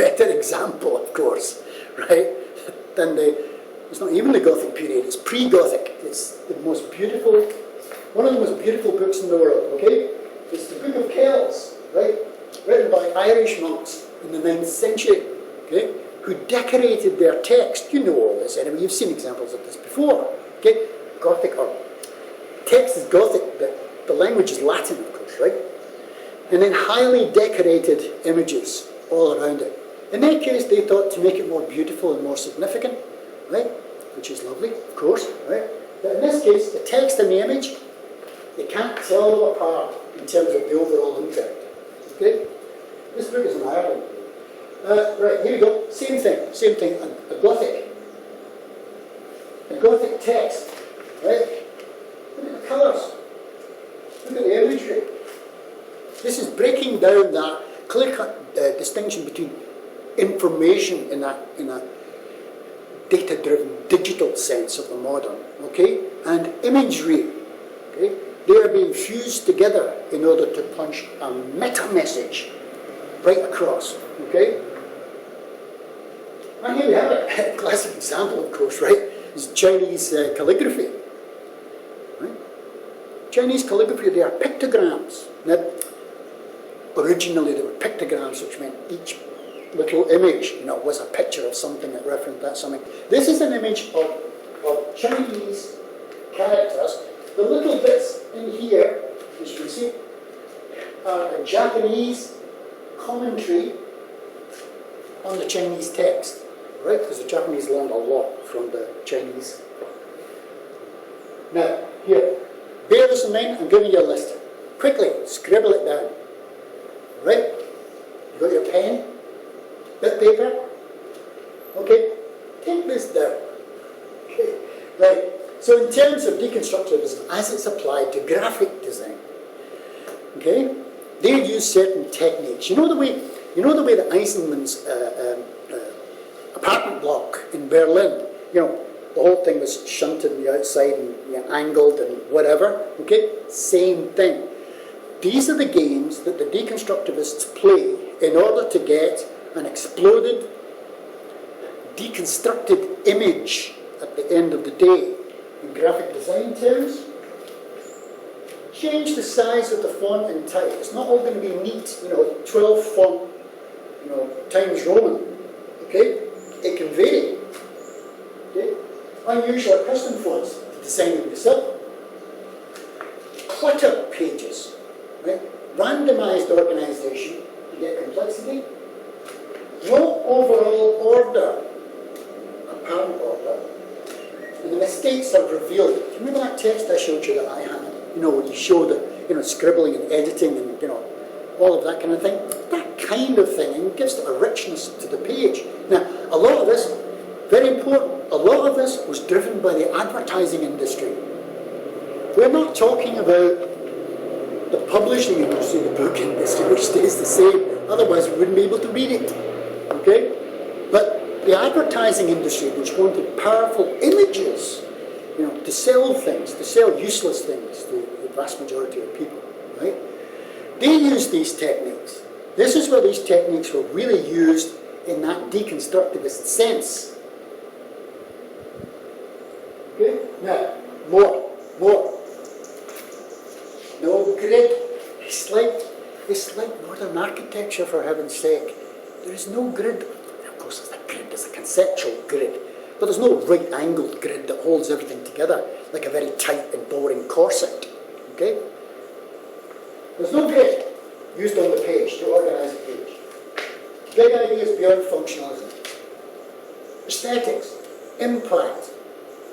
better example, of course, right, than it's not even the Gothic period, it's pre-Gothic. It's the most beautiful, one of the most beautiful books in the world, okay? It's the Book of Kells, right, written by Irish monks in the 9th century, okay, who decorated their text. You know all this anyway, you've seen examples of this before, okay? Gothic, or text is Gothic, but the language is Latin, of course, right? And then highly decorated images all around it. In their case, they thought to make it more beautiful and more significant, right? Which is lovely, of course, right? But in this case, the text and the image, they can't tell them apart in terms of the overall impact. Okay? This book is in Ireland. Right, here we go. Same thing. A Gothic text, right? Look at the colours. Look at the imagery. This is breaking down that clear-cut distinction between information in that data-driven digital sense of the modern, okay, and imagery, okay. They are being fused together in order to punch a meta-message right across, okay. And here we have it. A classic example, of course, right, is Chinese calligraphy. Right? Chinese calligraphy, they are pictograms. Now, originally, they were pictograms, which meant each little image, was a picture of something that referenced that something. This is an image of Chinese characters. The little bits in here, as you can see, are a Japanese commentary on the Chinese text, right? Because the Japanese learned a lot from the Chinese. Now, here, bear this in mind, I'm giving you a list. Quickly, scribble it down. Right? You got your pen? Bit paper? Okay, take this down. Okay, right. So in terms of deconstructivism, as it's applied to graphic design, okay, they use certain techniques. You know the way that Eisenman's apartment block in Berlin, the whole thing was shunted on the outside and angled and whatever. Okay, same thing. These are the games that the deconstructivists play in order to get an exploded, deconstructed image at the end of the day. In graphic design terms, change the size of the font and type. It's not all going to be neat, 12 font, Times Roman. Okay? It can vary. Okay? Unusual custom fonts to design them yourself. Clutter pages. Right? Randomized organisation, you get complexity. No overall order, apparent order, and the mistakes are revealed. Do you remember that text I showed you that I had? When you show the, scribbling and editing and, all of that kind of thing? That kind of thing, and gives a richness to the page. Now, a lot of this, very important, a lot of this was driven by the advertising industry. We're not talking about the publishing industry, the book industry, which stays the same. Otherwise, we wouldn't be able to read it. Okay? But the advertising industry, which wanted powerful images, to sell things, to sell useless things to the vast majority of people, right? They used these techniques. This is where these techniques were really used in that deconstructivist sense. Okay? Now, more. No grid. It's like modern architecture, for heaven's sake. There is no grid. Of course, there's a grid. There's a conceptual grid. But there's no right-angled grid that holds everything together like a very tight and boring corset. Okay? There's no grid used on the page to organise a page. Big ideas beyond functionalism. Aesthetics, impact,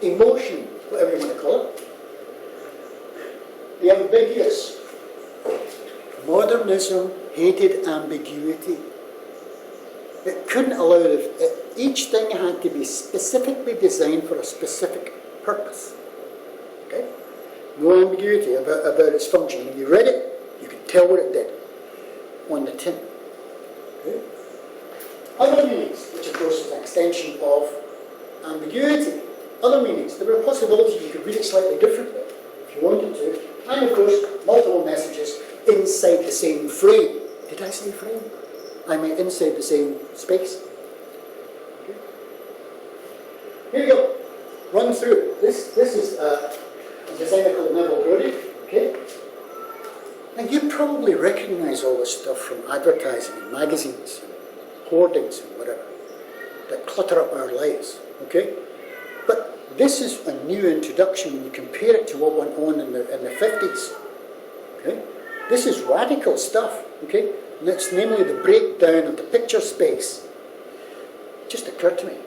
emotion, whatever you want to call it. The ambiguous. Modernism hated ambiguity. It couldn't allow each thing had to be specifically designed for a specific purpose. Okay? No ambiguity about its function. When you read it, you could tell what it did on the tin. Okay? Other meanings, which of course is an extension of ambiguity. Other meanings, there were possibilities you could read it slightly differently if you wanted to. And of course, multiple messages inside the same frame. Did I say frame? I might inside the same space. Okay. Here we go. Run through. This is a designer called Neville Brody. Okay. Now you probably recognise all this stuff from advertising and magazines and hoardings and whatever that clutter up our lives. Okay. But this is a new introduction when you compare it to what went on in the 50s. Okay. This is radical stuff. Okay. And it's namely the breakdown of the picture space. It just occurred to me,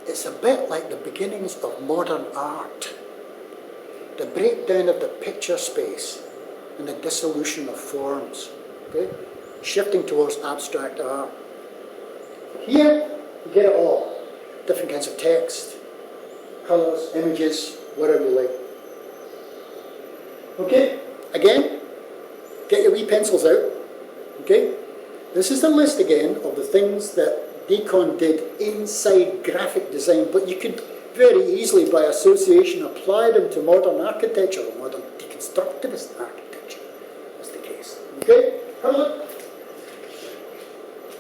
it's a bit like the beginnings of modern art. The breakdown of the picture space and the dissolution of forms. Okay? Shifting towards abstract art. Here, you get it all. Different kinds of text, colours, images, whatever you like. Okay? Again, get your wee pencils out. Okay? This is the list again of the things that Decon did inside graphic design, but you could very easily, by association, apply them to modern architecture, or modern deconstructivist architecture. That's the case. Okay? Have a look.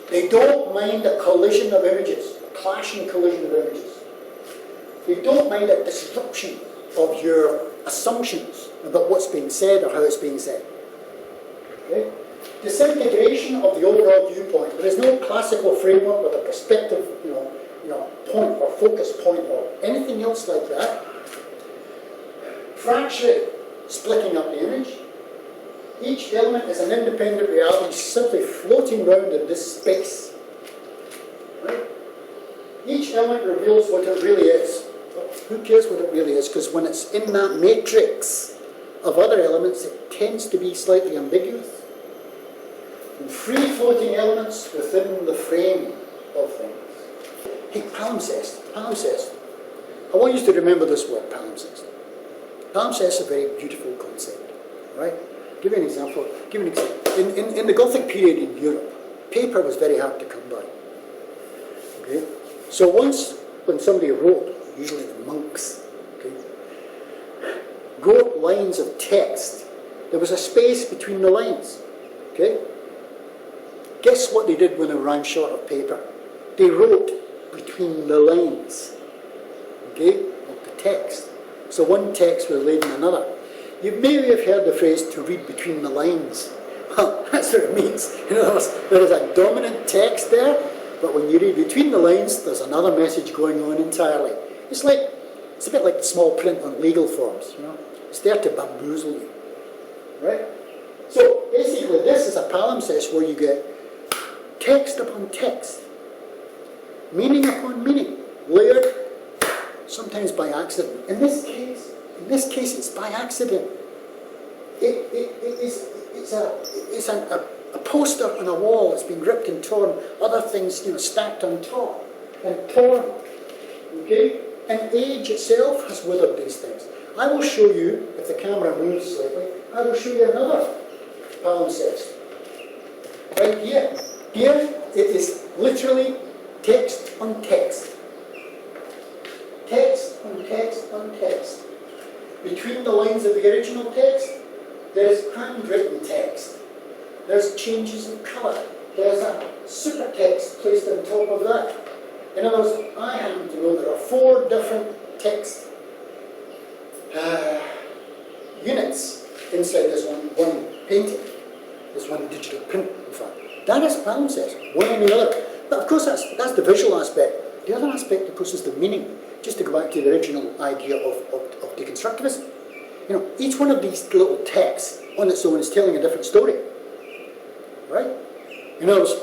They don't mind a collision of images, a clashing collision of images. They don't mind a disruption of your assumptions about what's being said or how it's being said. Okay? Disintegration of the overall viewpoint. There is no classical framework with a perspective, point or focus point or anything else like that. Fracturing, splitting up the image. Each element is an independent reality simply floating around in this space. Right? Each element reveals what it really is. But who cares what it really is? Because when it's in that matrix of other elements, it tends to be slightly ambiguous. And free-floating elements within the frame of things. Hey, palimpsest. I want you to remember this word, palimpsest. Palimpsest is a very beautiful concept, right? Give you an example. In the Gothic period in Europe, paper was very hard to come by. Okay? So once, when somebody wrote, usually the monks, okay, wrote lines of text, there was a space between the lines. Okay? Guess what they did when they ran short of paper? They wrote between the lines, okay, of the text. So one text was laid in another. You maybe have heard the phrase to read between the lines. Well, that's what it means. There is a dominant text there, but when you read between the lines, there's another message going on entirely. It's a bit like the small print on legal forms. It's there to bamboozle you, right? So basically, this is a palimpsest where you get text upon text, meaning upon meaning, layered, sometimes by accident. In this case, it's by accident. It's a poster on a wall that's been ripped and torn, other things stacked on top and torn. Okay? And age itself has withered these things. I will show you, if the camera moves slightly, I will show you another palimpsest. Right here. Here it is literally text on text. Text on text on text. Between the lines of the original text, there's handwritten text. There's changes in colour. There's a supertext placed on top of that. In other words, I happen to know there are 4 different text units inside this one painting. This one digital print, in fact. That is palimpsest, one and the other. But of course, that's the visual aspect. The other aspect, of course, is the meaning. Just to go back to the original idea of deconstructivism. Each one of these little texts on its own is telling a different story. Right? In other words,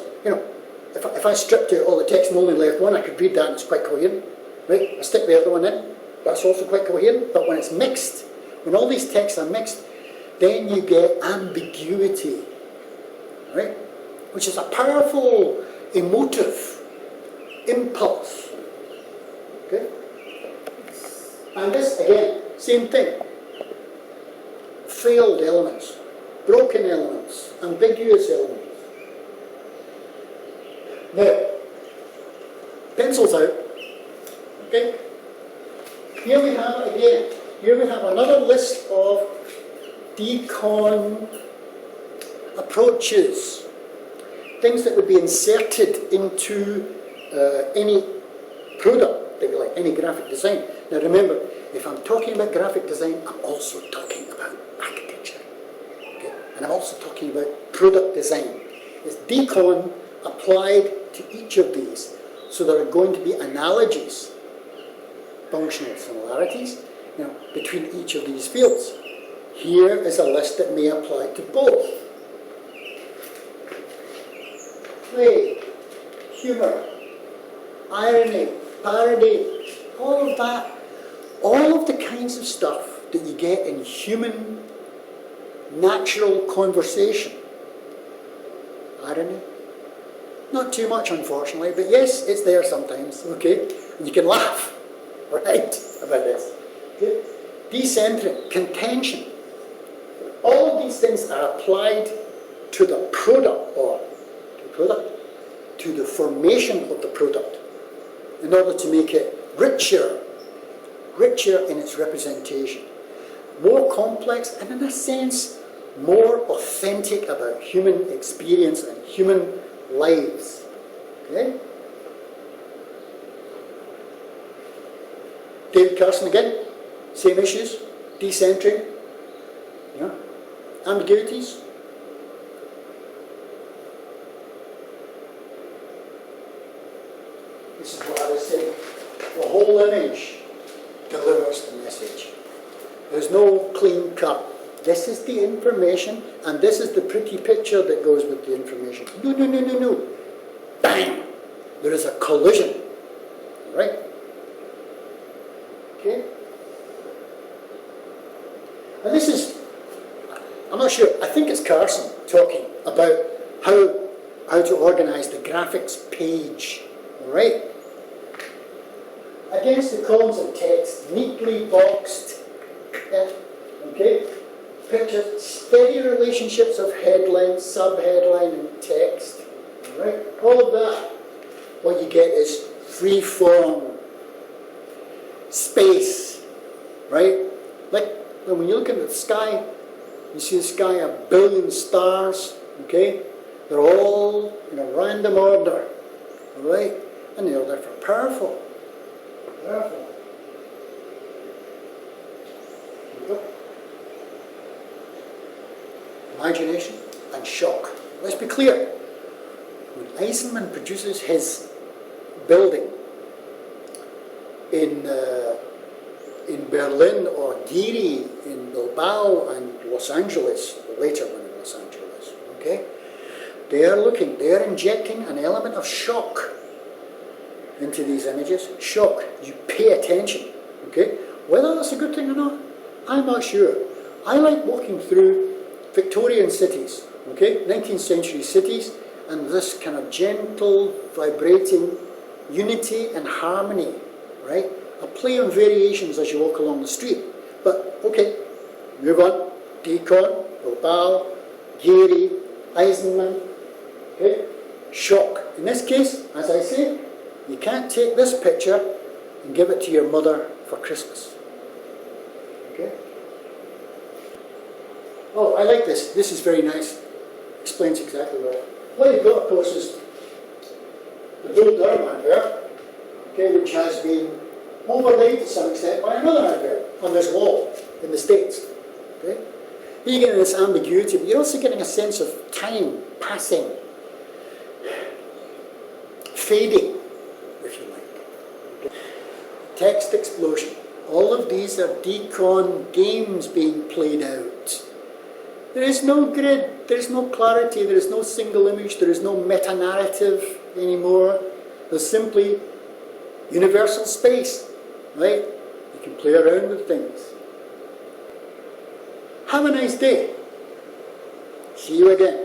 if I stripped out all the text and only left one, I could read that and it's quite coherent. Right? I stick the other one in, that's also quite coherent. But when it's mixed, when all these texts are mixed, then you get ambiguity. Right? Which is a powerful emotive impulse. Okay? And this, again, same thing. Failed elements, broken elements, ambiguous elements. Now, pencils out. Okay? Here we have, again, another list of Decon approaches. things that would be inserted into any product that you like, any graphic design. Now remember, if I'm talking about graphic design, I'm also talking about architecture. Okay? And I'm also talking about product design. It's decon applied to each of these. So there are going to be analogies, functional similarities, between each of these fields. Here is a list that may apply to both. Play, humour, irony, parody, all of that, all of the kinds of stuff that you get in human, natural conversation. Irony, not too much unfortunately, but yes, it's there sometimes, okay? And you can laugh, right, about this. Okay? Decentering, contention, all of these things are applied to the product, or to the formation of the product, in order to make it richer in its representation, more complex, and in a sense, more authentic about human experience and human lives. Okay? David Carson again, same issues, decentering, ambiguities. This is what I was saying. The whole image delivers the message. There's no clean cut. This is the information, and this is the pretty picture that goes with the information. No. Bang! There is a collision. Right? Okay? And this is, I'm not sure, I think it's Carson talking about how to organise the graphics page. Alright? Against the columns of text, neatly boxed, okay? Pictures, steady relationships of headline, sub-headline, and text. Alright? All of that. What you get is free form, space, right? Like when you look at the sky, you see the sky, 1 billion stars, okay? They're all in a random order, alright? And they're therefore powerful. Powerful. Here we go. Imagination and shock. Let's be clear. When Eisenman produces his building in Berlin, or Giri in Bilbao, and Los Angeles, the later one in Los Angeles, okay? They are injecting an element of shock into these images. Shock. You pay attention, okay? Whether that's a good thing or not, I'm not sure. I like walking through Victorian cities, okay? 19th century cities, and this kind of gentle, vibrating unity and harmony, right? A play on variations as you walk along the street. But, okay, move on. Decon, Bilbao, Gehry, Eisenman, okay? Shock. In this case, as I say, you can't take this picture and give it to your mother for Christmas. Okay? Oh, I like this. This is very nice. Explains exactly what you've got, of course, is the Bull Durham advert, okay, which has been overlaid to some extent by another advert on this wall in the States. Okay? You're getting this ambiguity, but you're also getting a sense of time passing, fading, if you like. Okay? Text explosion. All of these are decon games being played out. There is no grid, there is no clarity, there is no single image, there is no meta-narrative anymore. There's simply universal space, right? You can play around with things. Have a nice day. See you again.